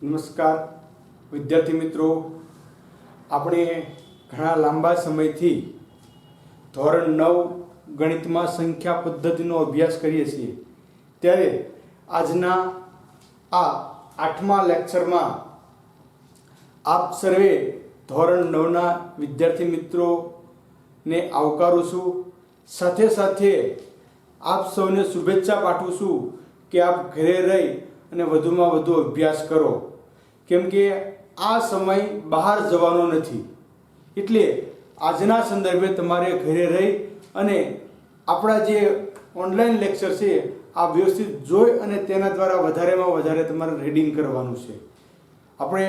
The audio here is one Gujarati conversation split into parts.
નમસ્કાર વિદ્યાર્થી મિત્રો, આપણે ઘણા લાંબા સમયથી ધોરણ 9 ગણિતમાં સંખ્યા પદ્ધતિનો અભ્યાસ કરીએ છીએ. ત્યારે આજના આ 8મા લેક્ચરમાં આપ સર્વે ધોરણ 9ના વિદ્યાર્થી મિત્રોને આવકારું છું. સાથે સાથે આપ સૌને શુભેચ્છા પાઠવું છું કે આપ ઘરે રહી અને વધુમાં વધુ અભ્યાસ કરો, કેમ કે આ સમય બહાર જવાનો નથી. એટલે આજના સંદર્ભે તમારે ઘરે રહી અને આપણા જે ઓનલાઈન લેક્ચર છે આ વ્યવસ્થિત જોઈ અને તેના દ્વારા વધારેમાં વધારે તમારે રીડિંગ કરવાનું છે. આપણે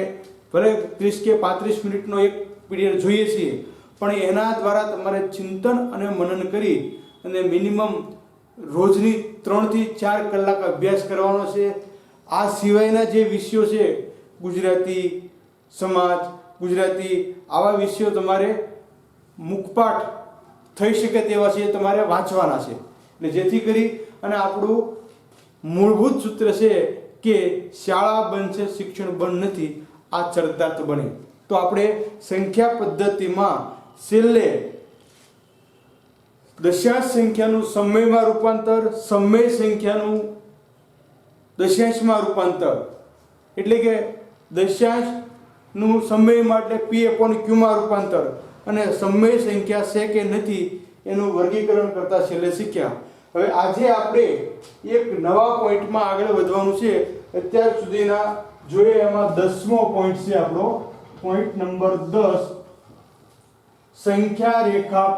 ભલે 30 કે 35 મિનિટનો એક પીરિયડ જોઈએ છીએ, પણ એના દ્વારા તમારે ચિંતન અને મનન કરી અને મિનિમમ રોજની 3 થી 4 કલાક અભ્યાસ કરવાનો છે. આ સિવાયના જે વિષયો છે, ગુજરાતી, સમાજ, ગુજરાતી, આવા વિષયો તમારે મુખપાઠ થઈ શકે તેવા છે તમારે વાંચવાના છે. એટલે જેથી કરી અને આપણું મૂળભૂત સૂત્ર છે કે શાળા બંધ છે શિક્ષણ બંધ નથી, આ ચરિતાર્થ બને. તો આપણે સંખ્યા પદ્ધતિમાં છેલ્લે દશાંશ સંખ્યાનું સમયમાં રૂપાંતર, સમય સંખ્યાનું દશાંશમાં રૂપાંતર, એટલે કે દશાંશનું સમયમાં એટલે p/q માં રૂપાંતર અને સમય સંખ્યા છે કે નથી એનું વર્ગીકરણ કરતા છેલ્લે શીખ્યા. હવે આજે આપણે એક નવા પોઈન્ટમાં આગળ વધવાનું છે. અત્યાર સુધીના જોઈએ એમાં 10મો પોઈન્ટ છે આપણો, પોઈન્ટ નંબર 10, સંખ્યા રેખા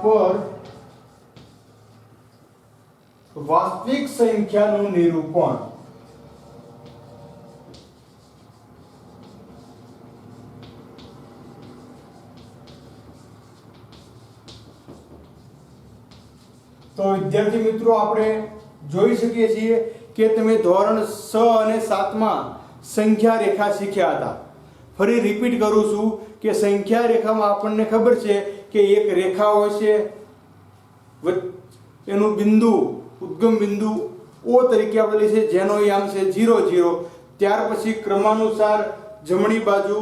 પર વાસ્તવિક સંખ્યાનું નિરૂપણ. તો વિદ્યાર્થી મિત્રો, આપણે જોઈ શકીએ છીએ કે તમે ધોરણ 6 અને 7માં સંખ્યા રેખા શીખ્યા હતા. ફરી રિપીટ કરું છું કે સંખ્યા રેખામાં આપણને ખબર છે કે એક રેખા હોય છે, એનું બિંદુ ઉદ્ગમ બિંદુ O તરીકે આપણે લઈએ છીએ, જેનો યામ છે 0 0. ત્યાર પછી ક્રમાનુસાર જમણી બાજુ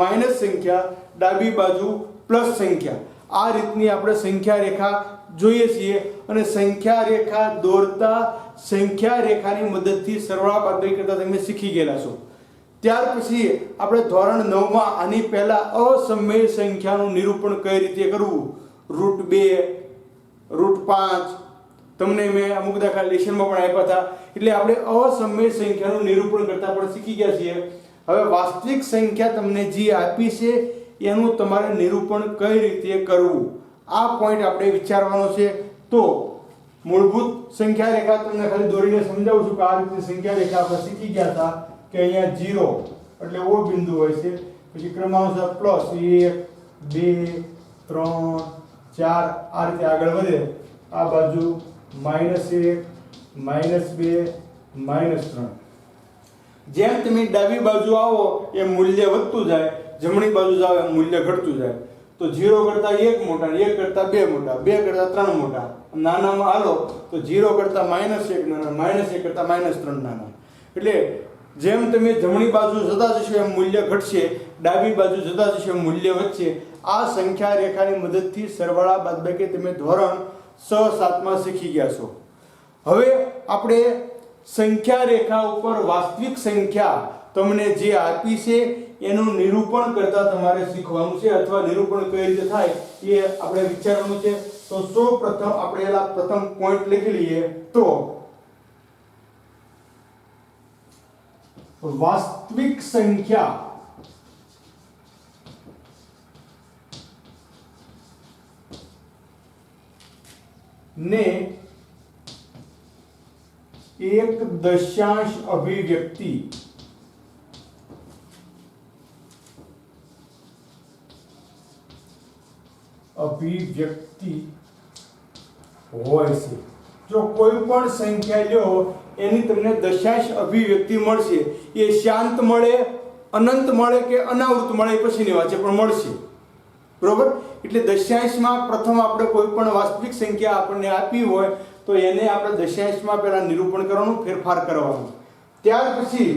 માઈનસ સંખ્યા, ડાબી બાજુ પ્લસ સંખ્યા. આ રીતની આપણે સંખ્યા રેખા જોઈએ છીએ. અને સંખ્યા રેખા દોરતા સંખ્યા રેખાની મદદથી સરવાળા બાદબાકી કરતા તમે શીખી ગયેલા છો. ત્યાર પછી આપણે ધોરણ 9માં આની પહેલા અસમય સંખ્યાનું નિરૂપણ કઈ રીતે કરવું, √2, √5 તમને મેં અમુક દાખલા લેશનમાં પણ આપ્યા હતા. એટલે આપણે અસમય સંખ્યાનું નિરૂપણ કરતા પણ શીખી ગયા છીએ. હવે વાસ્તવિક સંખ્યા તમને જે આપી છે એનું તમારે નિરૂપણ કઈ રીતે કરવું, આ પોઈન્ટ આપણે વિચારવાનો છે. તો મૂળભૂત સંખ્યા રેખા તમને ખાલી દોરીને સમજાવું છું કે આ રીતે સંખ્યા રેખા આપણે શીખી ગયા હતા કે અહીંયા 0 એટલે O બિંદુ હોય છે, પછી ક્રમાનુસાર પ્લસ 1 2 3 4 આ રીતે આગળ વધે. આ બાજુ -1 -2 -3. જેમ તમે ડાબી બાજુ આવો એ મૂલ્ય વધતું જાય, જમણી બાજુ જાવ એ મૂલ્ય ઘટતું જાય. તો 0 કરતા 1 મોટા, 1 કરતા 2 મોટા, 2 કરતા 3 મોટા. નાનામાં હાલો તો 0 કરતા -1 નાના, -1 કરતા -3 નાના. એટલે જેમ તમે જમણી બાજુ જતા જશો એમ મૂલ્ય ઘટશે, ડાબી બાજુ જતા જશો એમ મૂલ્ય વધશે. આ સંખ્યા રેખાની મદદથી સરવાળા બાદબાકી તમે ધોરણ 6 7માં શીખી ગયા છો. હવે આપણે સંખ્યા રેખા ઉપર વાસ્તવિક સંખ્યા તમને જે આપી છે એનું નિરૂપણ કરતા તમારે શીખવાનું છે, અથવા નિરૂપણ કઈ રીતે થાય એ આપણે વિચારવાનું છે. તો સૌપ્રથમ આપણે એલા પ્રથમ પોઈન્ટ લખી લઈએ. તો વાસ્તવિક સંખ્યા ને એક દશાંશ અભિવ્યક્તિ હોય છે. જો કોઈ પણ સંખ્યા લ્યો એની તમને દશાંશ અભિવ્યક્તિ મળશે, એ શાંત મળે, અનંત મળે કે અનાવૃત મળે એ પછીની વાત છે, પણ મળશે. બરોબર? એટલે દશાંશમાં પ્રથમ આપણે કોઈ પણ વાસ્તવિક સંખ્યા આપણને આપી હોય તો એને આપણે દશાંશમાં પહેલા નિરૂપણ કરવાનું, ફેરફાર કરવાનો. ત્યાર પછી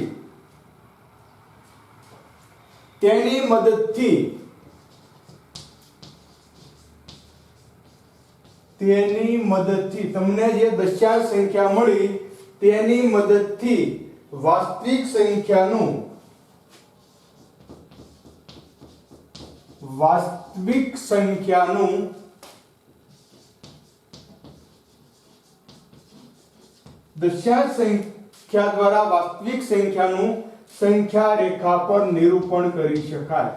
તેની મદદથી તમને જે દશાંશ સંખ્યા મળી તેની મદદથી વાસ્તવિક સંખ્યાનું દશાંશ સંખ્યા દ્વારા વાસ્તવિક સંખ્યાનું સંખ્યા રેખા પર નિરૂપણ કરી શકાય.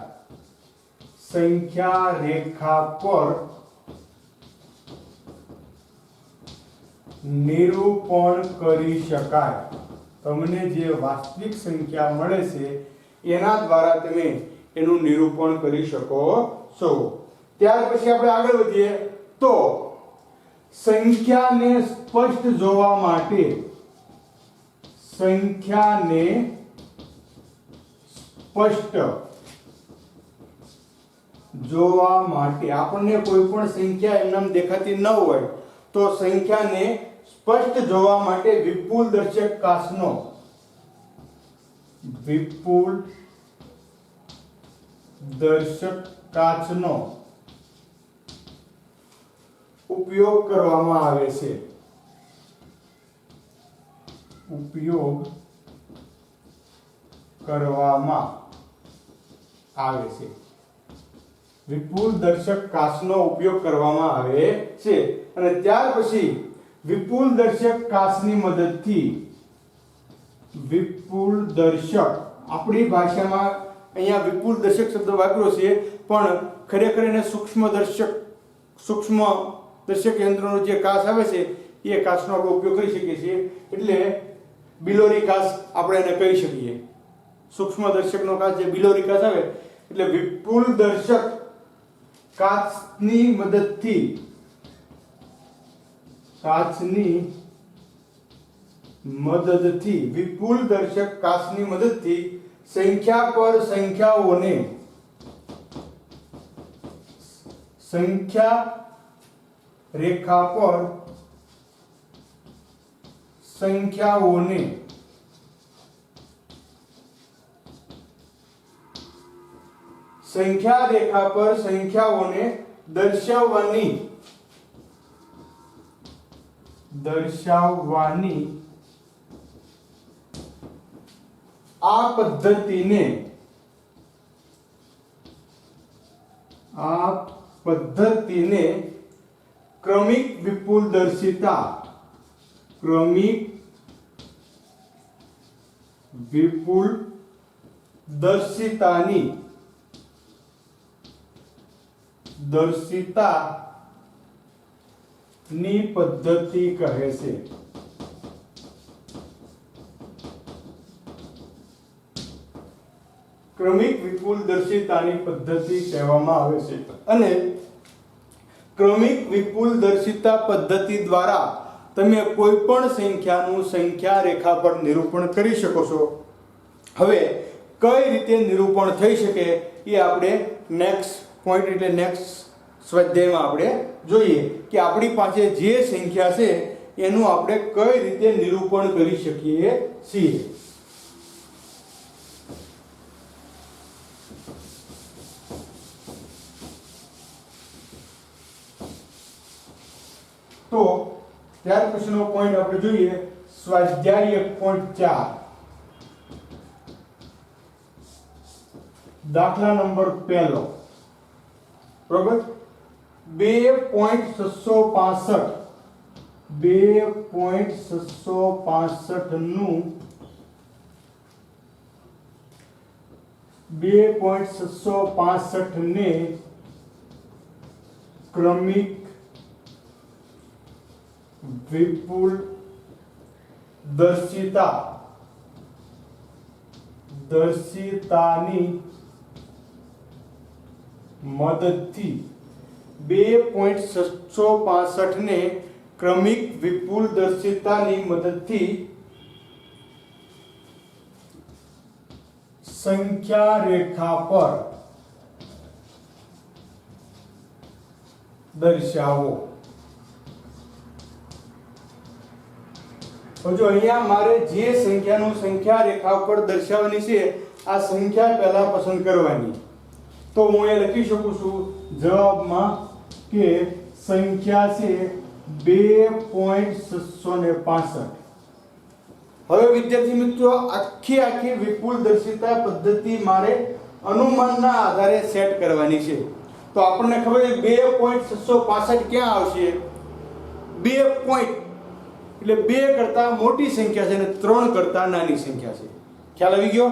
સંખ્યા રેખા પર નિરૂપણ કરી શકાય. તમને જે વાસ્તવિક સંખ્યા મળે છે એના દ્વારા તમે એનું નિરૂપણ કરી શકો છો. ત્યાર પછી આપણે આગળ વધીએ તો સંખ્યાને સ્પષ્ટ જોવા માટે આપણને કોઈ પણ સંખ્યા એમનેમ દેખાતી ન હોય તો સંખ્યાને સ્પષ્ટ જોવા માટે વિપુલ દર્શક કાચનો ઉપયોગ કરવામાં આવે છે. વિપુલ દર્શક કાચનો ઉપયોગ કરવામાં આવે છે. અને ત્યાર પછી વિપુલ દર્શક કાચની મદદથી આપણી ભાષામાં અહીંયા વિપુલ દર્શક શબ્દ વાપર્યો છે, પણ ખરેખર એને સૂક્ષ્મ દર્શક યંત્રનો જે કાચ આવે છે એ કાચનો આપણે ઉપયોગ કરી શકીએ છીએ. એટલે બિલોરી કાચ આપણે એને કહી શકીએ. સૂક્ષ્મ દર્શકનો કાચ જે બિલોરી કાચ આવે એટલે વિપુલ દર્શક કાચની મદદથી સંખ્યા પર સંખ્યાઓને સંખ્યા રેખા પર સંખ્યાઓને દર્શાવવાની આ પદ્ધતિને ક્રમિક વિપુલદર્શિતાની પદ્ધતિ કહે છે. ક્રમિક વિપુલદર્શિતાની પદ્ધતિ કહેવામાં આવે છે. અને ક્રમિક વિપુલદર્શિતા પદ્ધતિ દ્વારા તમે કોઈ પણ સંખ્યાનું સંખ્યા રેખા પર નિરૂપણ કરી શકો છો. હવે કઈ રીતે નિરૂપણ થઈ શકે એ આપણે નેક્સ્ટ પોઈન્ટ એટલે નેક્સ્ટ સ્વાધ્યાયમાં આપણે જોઈએ કે આપણી પાસે જે સંખ્યા છે એનું આપણે કઈ રીતે નિરૂપણ કરી શકીએ છીએ. તો ત્યાર પછીનો પોઈન્ટ આપણે જોઈએ સ્વાધ્યાય 1.4. દાખલા નંબર 1 બરોબર 2.665 નું 2.665 ને ક્રમિક દર્શિતાની મદદથી 2.665 ને ક્રમિક વિપુલદર્શિતાની મદદથી સંખ્યા રેખા પર દર્શાવો. તો જો અહીંયા મારે જે સંખ્યાનું સંખ્યા રેખા ઉપર દર્શાવવાની છે આ સંખ્યા પહેલા પસંદ કરવાની. તો હું એ લખી શકું છું જવાબમાં કે સંખ્યા છે 2.665. હવે વિદ્યાર્થી મિત્રો આખી વિપુલ દર્શિતા પદ્ધતિ મારે અનુમાનના આધારે સેટ કરવાની છે. તો આપણને ખબર છે 2.665 ક્યાં આવશે? 2 પોઈન્ટ એટલે 2 કરતા મોટી સંખ્યા છે અને 3 કરતા નાની સંખ્યા છે. ખ્યાલ આવી ગયો?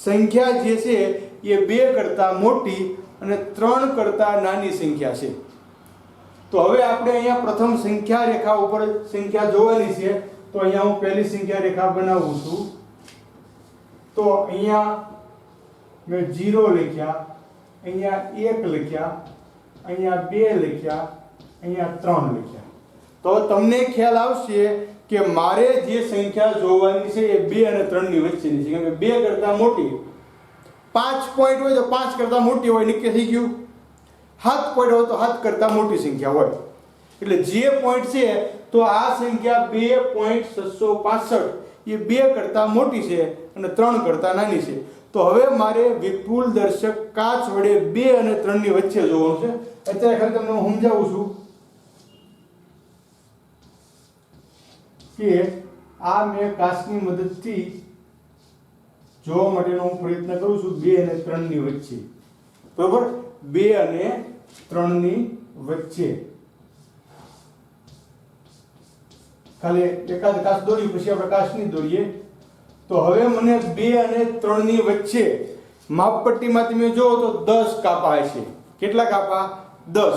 સંખ્યા જે છે એ 2 કરતા મોટી અને 3 કરતા નાની સંખ્યા છે. તો હવે આપણે અહીંયા પ્રથમ સંખ્યા રેખા ઉપર સંખ્યા જોવાની છે. તો અહીંયા હું પહેલી સંખ્યા રેખા બનાવું છું. તો અહીંયા મેં 0 લખ્યા, અહીંયા 1 લખ્યા, અહીંયા 2 લખ્યા, અહીંયા 3 લખ્યા. તો તમને ખ્યાલ આવશે કે મારે જે સંખ્યા જોવાની છે એ 2 અને 3 ની વચ્ચેની છે. કેમ કે 2 કરતા મોટી 5 પોઈન્ટ હોય તો 5 કરતા મોટી હોય, નક્કી થઈ ગયું. 7 પોઈન્ટ હોય તો 7 કરતા મોટી સંખ્યા હોય. એટલે જે પોઈન્ટ છે તો આ સંખ્યા 2.665 એ 2 કરતા મોટી છે અને 3 કરતા નાની છે. તો હવે મારે વિપુલ દર્શક કાચ વડે 2 અને 3 ની વચ્ચે જોવાનું છે. અત્યારે ખાલી તમને હું સમજાવું છું કે આ મેં કાચની મદદથી જોવા માટેનો હું પ્રયત્ન કરું છું 2 અને 3 ની વચ્ચે. બરોબર? 2 અને 3 ની વચ્ચે ખાલી એકાદ કાચ દોરી, પછી આપણે કાચ નહીં દોરીએ. તો હવે મને 2 અને 3 ની વચ્ચે માપપટ્ટીમાં તમે જુઓ તો 10 કાપા હશે. કેટલા કાપા? 10.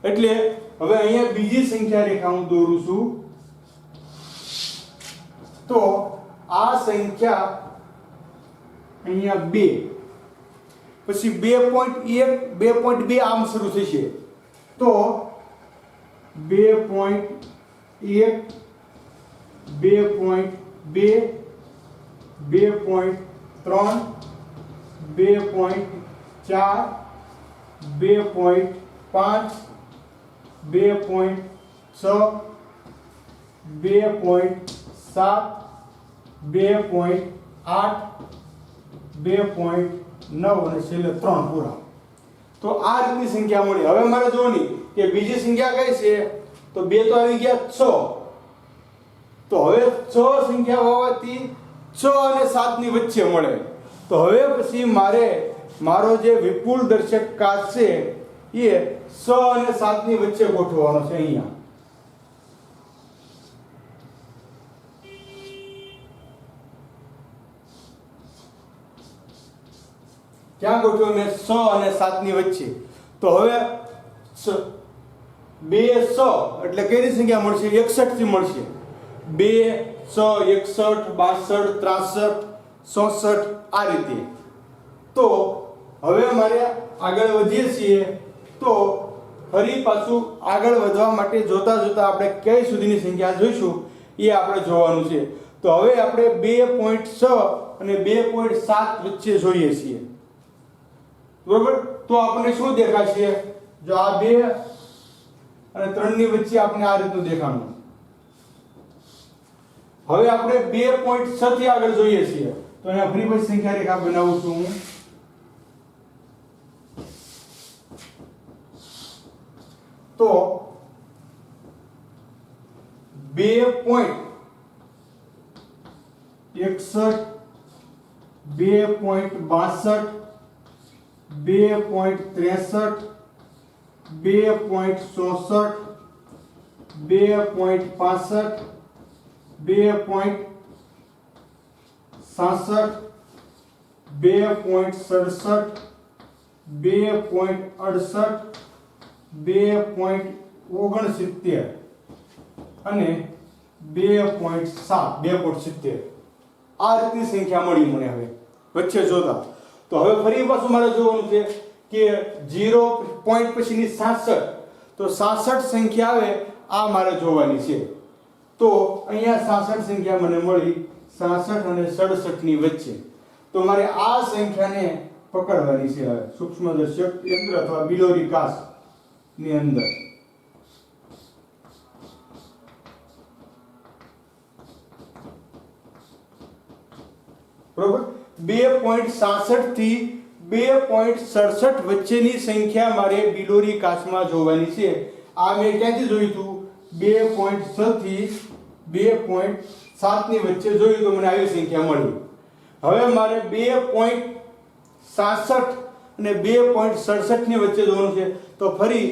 એટલે હવે અહીંયા બીજી સંખ્યા રેખા હું દોરું છું. તો આ સંખ્યા અહીંયા 2, પછી 2.1, 2.2 આમ શરૂ થશે. તો 2.1, 2.2, 2.3, 2.4, 2.5, 2.6, 2.7, 2.8, 2.9 અને છેલ્લે 3 પૂરા. તો આ રીતની સંખ્યા મળી. હવે મારે જોવાની કે બીજી સંખ્યા કઈ છે? તો 2 તો આવી ગયા 6. તો હવે 6 સંખ્યા હોવાથી 6 અને 7 ની વચ્ચે મળે. તો હવે પછી મારો જે વિપુલ દર્શક કાચ છે એ 6 અને 7 ની વચ્ચે ગોઠવવાનો છે. અહીંયા ક્યાં ગોઠવ્યો મેં? 6 અને 7 ની વચ્ચે. તો હવે 2 6 એટલે કઈ સંખ્યા મળશે? 61 થી મળશે. 2 6 61 62 63 64 આ રીતે. તો હવે મારે આગળ વધીએ છીએ. તો ફરી પાછું આગળ વધવા માટે જોતા આપણે કઈ સુધીની સંખ્યા જોઈશું એ આપણે જોવાનું છે. તો હવે આપણે 2.6 અને 2.7 વચ્ચે જોઈએ છીએ. બરોબર? તો આપણને શું દેખાશે? જો આ 2 અને 3 ની વચ્ચે આપણે આ રીતનું દેખાણું. હવે આપણે 2.6 થી આગળ જોઈએ છીએ. તો અહીંયા ફરી પછી સંખ્યા રેખા બનાવું છું હું. તો 2.61, 2.62, 2.63, 2.64, 2.65, 2.67, 2.67, 2.68, 2.69 અને 2.70. આ રીતની સંખ્યા મળી મને હવે વચ્ચે જોતા. તો હવે ફરી પાછું મારે જોવાનું છે કે 0 પોઈન્ટ પછીની 66. તો 66 સંખ્યા આવે આ મારે જોવાની છે. તો અહીંયા 66 સંખ્યા મને મળી 66 અને 67 ની વચ્ચે. તો મારે આ સંખ્યાને પકડવાની છે હવે સૂક્ષ્મદર્શક યંત્ર અથવા બિલોરી કાચ ની અંદર. બરોબર 2.66 થી 2.67 વચ્ચેની સંખ્યા મારે બિલોરી કાચમાં જોવાની છે. આ મેં ક્યાંથી જોયું હતું? 2.6 થી 2.7 ની વચ્ચે જોયું તો મને આવી સંખ્યા મળી. હવે મારે 2.66 અને 2.67 ની વચ્ચે જોવાનું છે. તો ફરી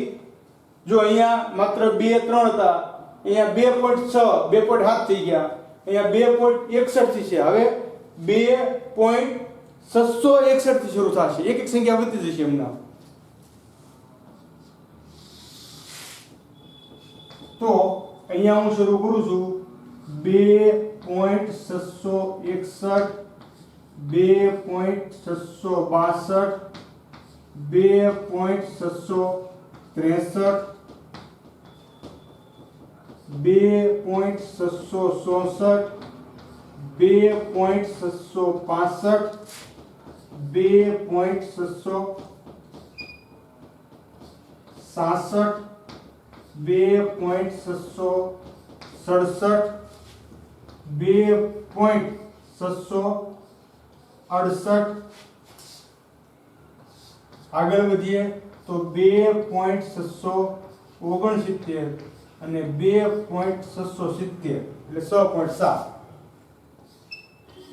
જો અહીંયા માત્ર 2 3 હતા, અહીંયા 2.6 2.7 થઈ ગયા, અહીંયા 2.61 થી છે. હવે 2.661 થી શરૂ થશે. એક એક સંખ્યા વધતી જશે એમના. તો અહીંયા હું શરૂ કરું છું 2.661 2.662 2.663 2.664 2.665 2.667 2.667 2.668 આગળ વધીએ તો 2.669 અને 2.670 એટલે 6.7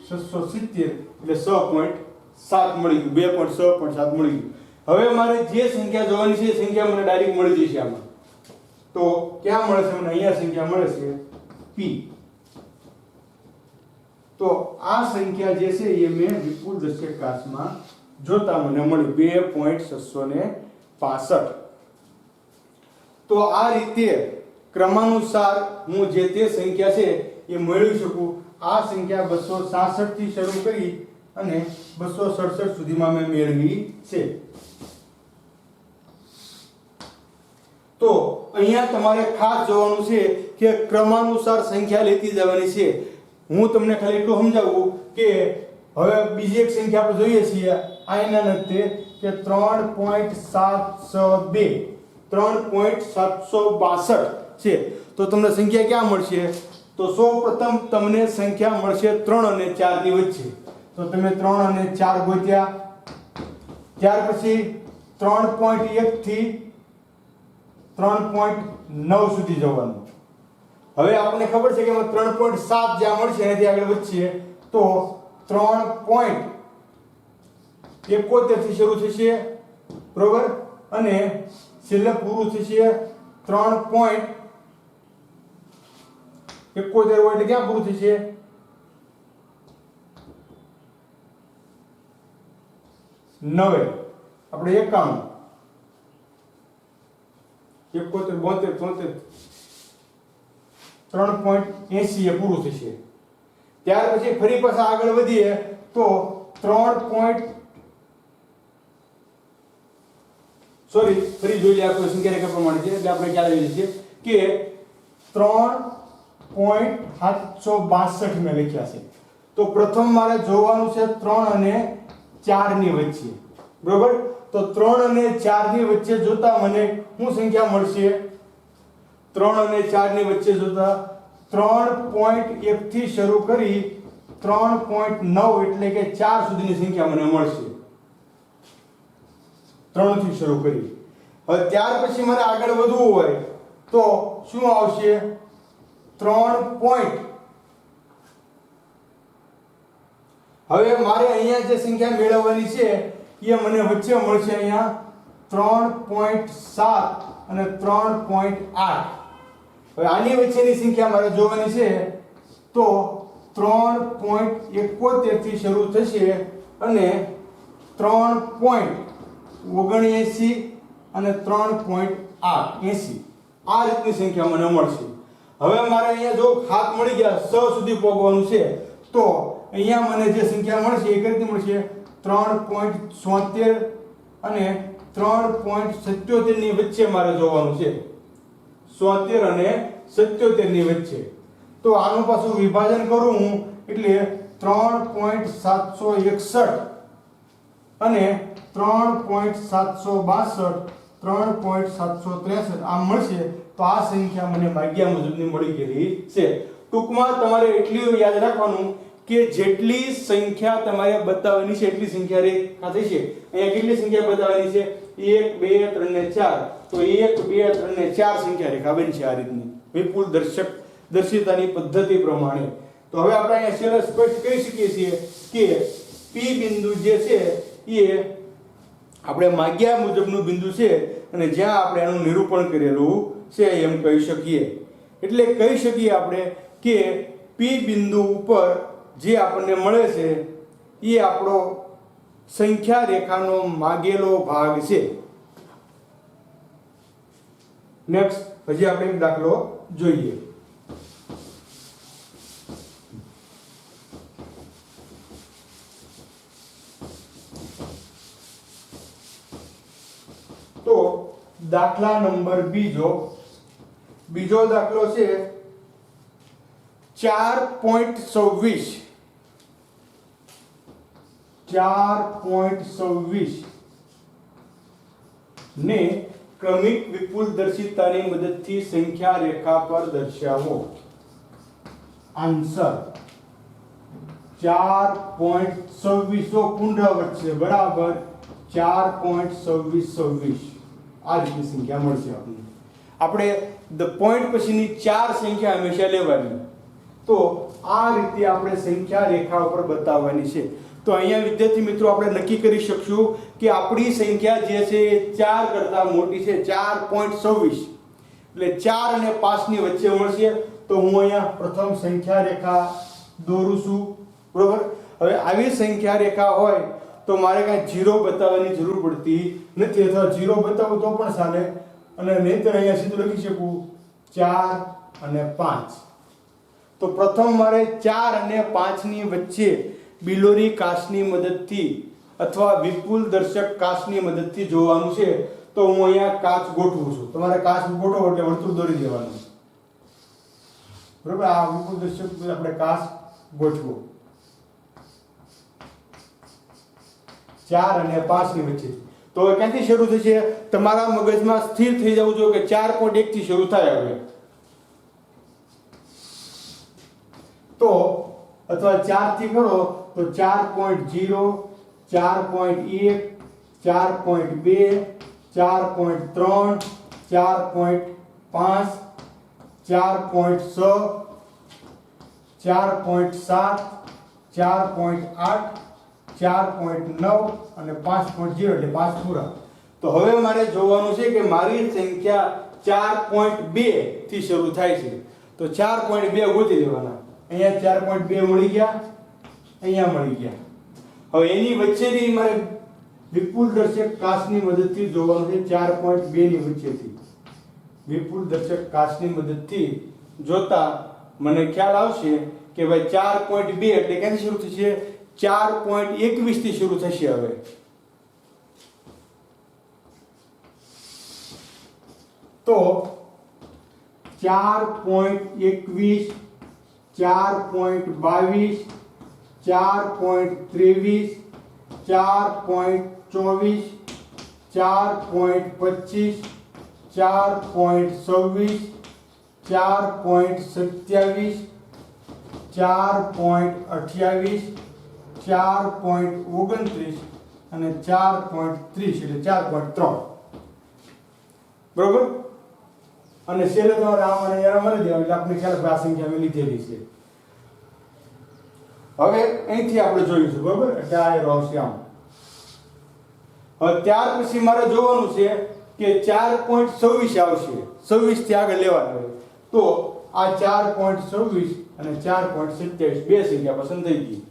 670 એટલે 6.7 મળી ગયું. 2.6.7 મળી ગયું. હવે મારે જે સંખ્યા જોવાની છે એ સંખ્યા મને ડાયરેક્ટ મળી જશે આમાં. તો ક્યાં મળે છે મને? અહીંયા સંખ્યા મળે છે p. તો આ સંખ્યા જે છે એ મેં વિપુલ દર્શક કાચમાં જોતા મને મળી 2.665. તો આ રીતે ક્રમાનુસાર હું જે તે સંખ્યા છે એ મેળવી શકું. આ સંખ્યા 266 થી શરૂ કરી અને 267 સુધીમાં મેં મેળવી છે. તો અહીંયા તમારે ખાસ જોવાનું છે કે ક્રમાનુસાર સંખ્યા લેતી જવાની છે. હું તમને ખાલી એટલું સમજાવું કે હવે બીજી એક સંખ્યા આપણે જોઈએ છીએ આ એના નથી કે 3.762 3.762 છે. તો તમને સંખ્યા ક્યાં મળશે? તો સૌપ્રથમ તમને સંખ્યા મળશે 3 અને 4 ની વચ્ચે. તો તમે 3 અને 4 ગોત્યા. ત્યાર પછી 3.1 થી 3.9 સુધી જવાનું. હવે આપણને ખબર છે કે એમાં 3.7 જ્યાં મળશે એનાથી આગળ વધીએ તો 3.71 થી શરૂ થશે, બરોબર, અને છેલ્લે પૂરું થશે 3.71 હોય એટલે ક્યાં પૂરું થશે? 9 આપણે 91 71 72 73 3.80 એ પૂરું થશે. ત્યાર પછી ફરી પાછા આગળ વધીએ તો 3 જોઈ લે કોઈ સંખ્યા રેખા પ્રમાણે છે એટલે આપણે ખ્યાલ આવી જશે કે 3.762 મેં લખ્યા છે. તો પ્રથમ મારે જોવાનું છે 3 અને 4 ની વચ્ચે, બરોબર. તો 3 અને 4 ની વચ્ચે જોતા મને શું સંખ્યા મળશે? 3 અને 4 ની વચ્ચે જોતા 3.1 થી શરૂ કરી 3.9 એટલે કે 4 સુધીની સંખ્યા મને મળશે. 3 થી શરૂ કરી. હવે ત્યાર પછી મને આગળ વધવું હોય તો શું આવશે? 3. હવે મારે અહીંયા જે સંખ્યા મેળવવાની છે એ મને વચ્ચે મળશે અહીંયા 3.7 અને 3.8. હવે આની વચ્ચેની સંખ્યા મારે જોવાની છે તો 3.71 થી શરૂ થશે અને 3.79 અને 3.80 આ રીતની સંખ્યા મને મળશે. હવે મારે અહીંયા જો હાથ મળી ગયા 6 સુધી પહોંચવાનું છે તો અહીંયા મને જે સંખ્યા મળશે એ કેટલી મળશે? 3.76 અને 3.77 ની વચ્ચે મારે જોવાનું છે. 76 અને 77 ની વચ્ચે. તો આનું પાછું વિભાજન કરું હું એટલે 3.761 અને 3.762 3.763 આમ મળશે. તો આ સંખ્યા મને માગ્યા મુજબની મળી ગયેલી છે. ટૂંકમાં તમારે એટલું યાદ રાખવાનું કે જેટલી સંખ્યા તમારે બતાવવાની છે એટલી સંખ્યા રેખા થશે. અહીંયા કેટલી સંખ્યા બતાવવાની છે? 1 2 3 ને 4. તો 1 2 3 ને 4 સંખ્યા રેખા બનશે આ રીતની વિપુલ દર્શિતાની પદ્ધતિ પ્રમાણે. તો હવે આપણે અહીંયા છેલ્લે સ્પષ્ટ કહી શકીએ છીએ કે P બિંદુ જે છે એ આપણે માગ્યા મુજબનું બિંદુ છે અને જ્યાં આપણે એનું નિરૂપણ કરેલું છે એમ કહી શકીએ. એટલે કહી શકીએ આપણે કે P બિંદુ ઉપર જે આપણને મળે છે એ આપણો સંખ્યા રેખાનો માગેલો ભાગ છે. નેક્સ્ટ હજી આપણે એક દાખલો જોઈએ. તો દાખલા નંબર બીજો દાખલો છે 4.26 ને ક્રમિક વિપુલ દર્શિતાની મદદથી સંખ્યા રેખા પર દર્શાવો. આન્સર 4.26 પુનરાવર્ત છે બરાબર 4.26 આ રીતની સંખ્યા મળશે આપણને. આપણે પોઈન્ટ પછીની 4 સંખ્યા હંમેશા લેવાની. તો આ રીતે આપણે સંખ્યા રેખા ઉપર બતાવવાની છે. તો અહીંયા વિદ્યાર્થી મિત્રો આપણે નક્કી કરી શકશું કે આપણી સંખ્યા જે છે એ 4 કરતા મોટી છે 4.26 એટલે 4 અને 5 ની વચ્ચે મળશે. તો હું અહીંયા પ્રથમ સંખ્યા રેખા દોરું છું બરોબર. હવે આવી સંખ્યા રેખા હોય તો મારે કાંઈ 0 બતાવવાની જરૂર પડતી નથી, અથવા 0 બતાવું તો પણ ચાલે અને નહીંતર અહીંયા સીધું લખી શકું 4 અને 5. તો પ્રથમ મારે 4 અને 5 ની વચ્ચે બિલોરી કાચની મદદથી અથવા વિપુલ દર્શક કાચની મદદથી જોવાનું છે. તો હું અહીંયા કાચ ગોઠવું છું. તમારે કાચ ગોઠવો એટલે વર્તુળ દોરી દેવાનું બરોબર. આ વિપુલ દર્શક આપણે કાચ ગોઠવો 4 અને 5 ની વચ્ચે. તો ક્યાંથી શરૂ થશે? તમારા મગજમાં સ્થિર થઈ જવું જોઈએ કે 4.1 થી શરૂ થાય. હવે તો અથવા 4 થી કરો તો 4.0 4.1 4.2 4.3 4.5 4.6 4.7 4.8 4.9 અને 5.0 એટલે 5 પૂરા. તો હવે મારે જોવાનું છે કે મારી સંખ્યા 4.2 થી શરૂ થાય છે. તો 4.2 ગોતી લેવાના. અહીંયા 4.2 મળી ગયા, અહીંયા મળી ગયા. હવે એની વચ્ચેની મારે વિપુલ દર્શક કાચની મદદથી જોવાનું છે. 4.2 ની વચ્ચેથી વિપુલ દર્શક કાચની મદદથી જોતા મને ખ્યાલ આવશે કે ભાઈ 4.2 એટલે ક્યાંથી શરૂ થશે? 4.21 થી શરૂ થશે. હવે તો 4.21 4.22 4.23 4.24 4.25 4.26 4.27 4.28 4.29 અને 4.30 એટલે 4.3 બરોબર. અને છેલ્લે તમારે આમ અને યાર મળી દેવા એટલે આપણે ખ્યાલ આ સંખ્યા મેં લીધેલી છે. હવે અહીંથી આપણે જોઈશું બરોબર. એટલે આ એરો આવશે આમ. હવે ત્યાર પછી મારે જોવાનું છે કે 4.26 આવશે. 26 થી આગળ લેવાનું હોય તો આ 4.26 અને 4.27 બે સંખ્યા પસંદ થઈ ગઈ.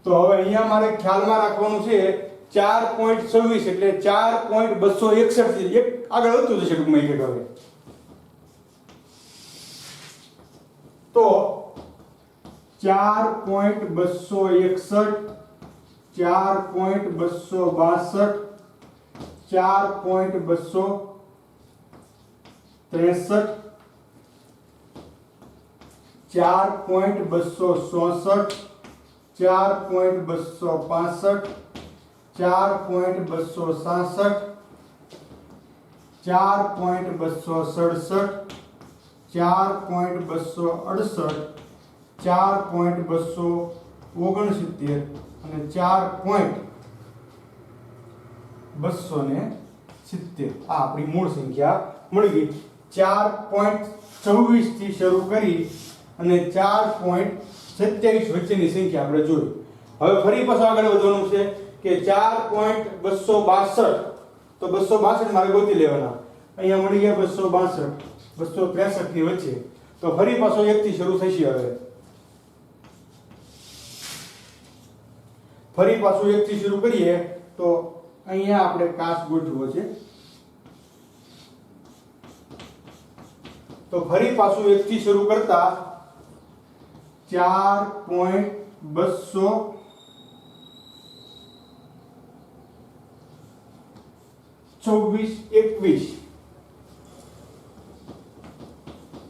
તો હવે અહીંયા મારે ખ્યાલમાં રાખવાનું છે 4.26 એટલે 4.261 થી એક આગળ વધતું જશે ટૂંકમાં એક હવે. તો 4.261 4.262 4.263 4.264 4.265 4.266 4.267, 4.268, 4.269 અને 4.270 આ આપણી મૂળ સંખ્યા મળી ગઈ. 4.24 થી શરૂ કરી અને 4.27 વચ્ચેની સંખ્યા આપણે જોઈ. હવે ફરી પાછું આગળ વધવાનું છે કે 4.262 તો 262 મારે ગોતી લેવાના. અહીંયા મળી ગયા 262, 263 ની વચ્ચે. તો ફરી પાછો 1 થી શરૂ થશે. હવે ફરી પાછું 1 થી શરૂ કરીએ તો અહીંયા આપણે કાસ ગોઠવો છે. તો ફરી પાછું 1 થી શરૂ કરતા 4.22421,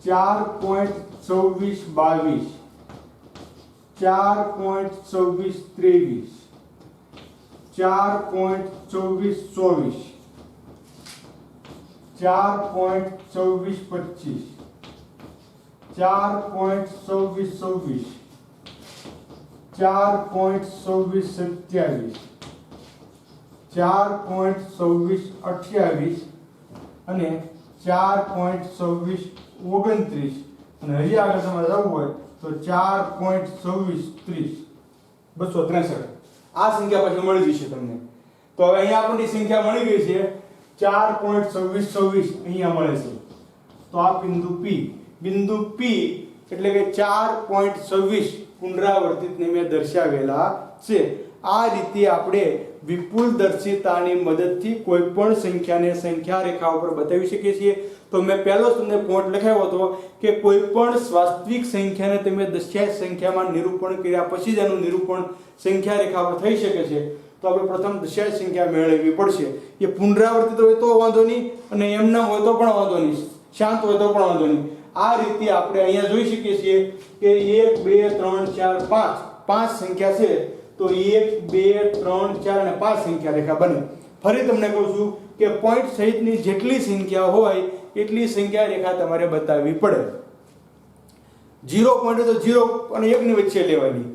4.2422, 4.2423, 4.2424, 4.2425, 4.2426, 4.2427, 4.2428 અને 4.2429 અને હજી આગળ તમારે જવું હોય તો 4.2430, 263 આ સંખ્યા પછી મળી જશે તમને. તો હવે અહીંયા આપણને સંખ્યા મળી ગઈ છે 4.2426 અહીંયા મળે છે. તો આ બિંદુ P એટલે કે 4.26 પુનરાવર્તિતને મેં દર્શાવેલા છે. આ રીતે આપણે વિપુલ દર્શિતાની મદદથી કોઈ પણ સંખ્યાને સંખ્યા રેખા ઉપર બતાવી શકીએ છીએ. તો મેં પહેલો તમને પોઈન્ટ લખાવ્યો હતો કે કોઈ પણ વાસ્તવિક સંખ્યાને તમે દશાંશ સંખ્યામાં નિરૂપણ કર્યા પછી જ એનું નિરૂપણ સંખ્યા રેખા પર થઈ શકે છે. તો આપણે પ્રથમ દશાંશ સંખ્યા મેળવવી પડશે. એ પુનરાવર્તિત હોય તો વાંધો નહીં અને એમના હોય તો પણ વાંધો નહીં, શાંત હોય તો પણ વાંધો નહીં. આ રીતે આપણે અહીંયા જોઈ શકીએ છીએ કે 1 2 3 4 5 પાંચ સંખ્યા છે. તો 1 2 3 4 અને 5 સંખ્યા રેખા બને. ફરી તમને કહું છું કે પોઈન્ટ સહિતની જેટલી સંખ્યા હોય એટલી સંખ્યા રેખા તમારે બતાવવી પડે. 0 પોઈન્ટ તો 0 અને 1 ની વચ્ચે લેવાની.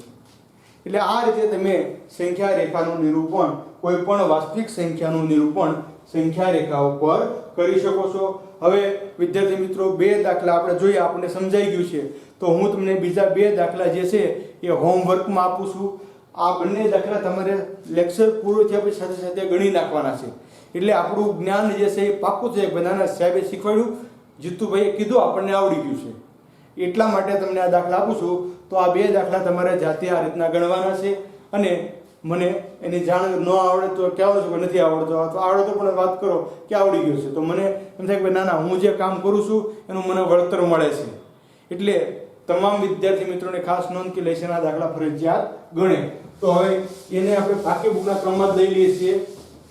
એટલે આ રીતે તમે સંખ્યા રેખાનું નિરૂપણ, કોઈ પણ વાસ્તવિક સંખ્યાનું નિરૂપણ સંખ્યા રેખા ઉપર કરી શકો છો. હવે વિદ્યાર્થી મિત્રો, બે દાખલા આપણે જોઈએ, આપણને સમજાઈ ગયું છે. તો હું તમને બીજા બે દાખલા જે છે એ હોમવર્કમાં આપું છું. આ બંને દાખલા તમારે લેક્ચર પૂરો થયા પછી સાથે સાથે ગણી નાખવાના છે. એટલે આપણું જ્ઞાન જે છે એ પાક્કું છે. બધાના સાહેબે શીખવાડ્યું, જીતુભાઈએ કીધું, આપણને આવડી ગયું છે. એટલા માટે તમને આ દાખલા આપું છું. તો આ બે દાખલા તમારે જાતે આ રીતના ગણવાના છે. અને મને એની જાણ ન આવડે તો કહેવાનું છે કે નથી આવડતો, તો આવડે તો પણ વાત કરો કે આવડી ગયું છે. તો મને એમ થાય કે ના ના, હું જે કામ કરું છું એનું મને વળતર મળે છે. એટલે તમામ વિદ્યાર્થી મિત્રોને ખાસ નોંધ કે લેશનના દાખલા ફરજિયાત ગણે. તો હવે એને આપણે પાકી બુકના ક્રમમાં જ લઈ લઈએ છીએ.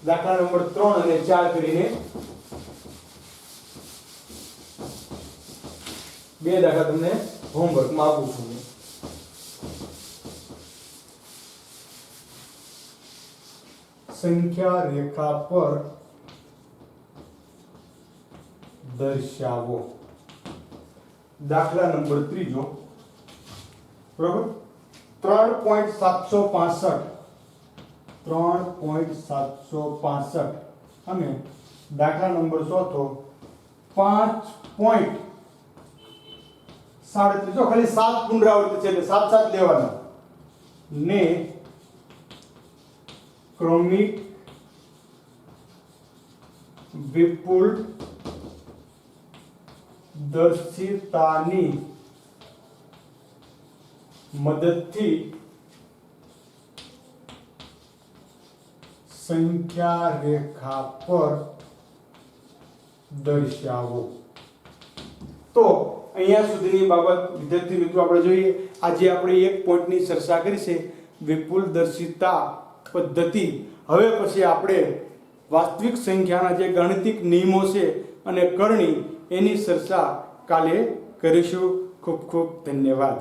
દાખલા નંબર 3 અને 4 કરીને બે દાખલા તમને હોમવર્કમાં આપું છું. સંખ્યા રેખા પર દર્શાવો. દાખલા નંબર 3 બરોબર, 3.765, 3.765 અને દાખલા નંબર 4 5.37. જો ખાલી 7 પુનરાવૃત્તિ છે એટલે 7 7 લેવાના ને ક્રમિક વિપુલ દર્શિતાની મદદથી સંખ્યા રેખા પર દર્શાવો. તો અહીંયા સુધીની બાબત વિદ્યાર્થી મિત્રો આપણે જોઈએ. આજે આપણે એક પોઈન્ટની ચર્ચા કરી છે, વિપુલ દર્શિતા પદ્ધતિ. હવે પછી આપણે વાસ્તવિક સંખ્યાના જે ગાણિતિક નિયમો છે અને કરણી એની ચર્ચા કાલે કરીશું. ખૂબ ખૂબ ધન્યવાદ.